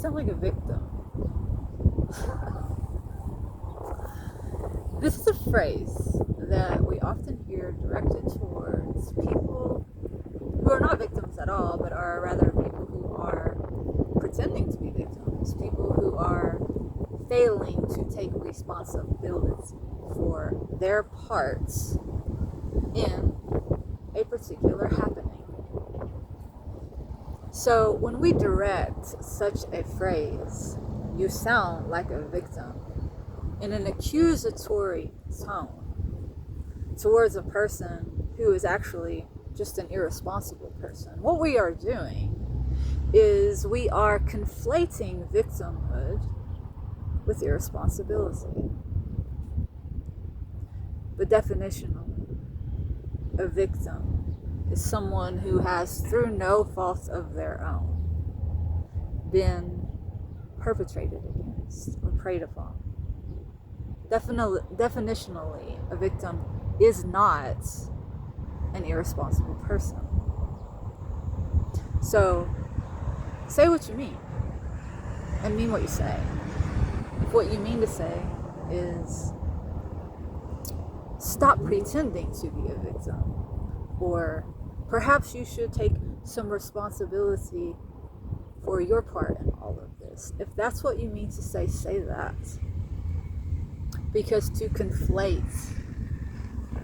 sound like a victim. This is a phrase that we often hear directed towards people who are not victims at all, but are rather people who are pretending to be victims, people who are failing to take responsibility for their parts in a particular happening. So when we direct such a phrase, "you sound like a victim," in an accusatory tone towards a person who is actually just an irresponsible person, what we are doing is we are conflating victimhood with irresponsibility. But definitionally, a victim is someone who has, through no fault of their own, been perpetrated against or preyed upon. Definitionally, a victim is not an irresponsible person. So, say what you mean, and mean what you say. If what you mean to say is, stop pretending to be a victim, or perhaps you should take some responsibility for your part in all of this. If that's what you mean to say that. Because to conflate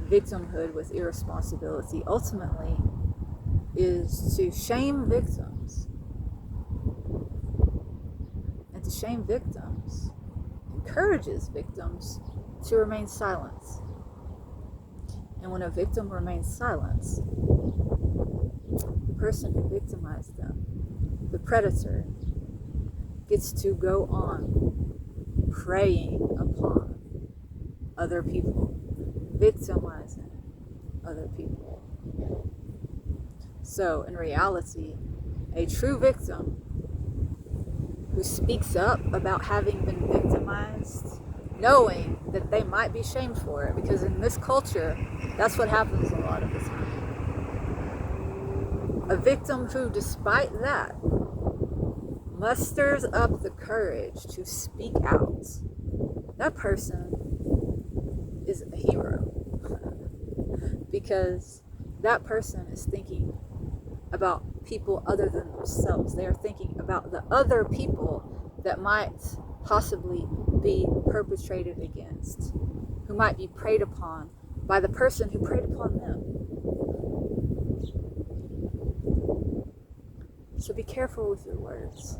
victimhood with irresponsibility ultimately is to shame victims. And to shame victims encourages victims to remain silent. And when a victim remains silent, the person who victimized them, the predator, gets to go on preying upon other people, victimizing other people. So in reality, a true victim who speaks up about having been victimized, knowing that they might be shamed for it, because in this culture, that's what happens a lot of the time. A victim who, despite that, musters up the courage to speak out, that person is a hero. Because that person is thinking about people other than themselves. They are thinking about the other people that might possibly be perpetrated against, who might be preyed upon by the person who preyed upon them. So be careful with your words.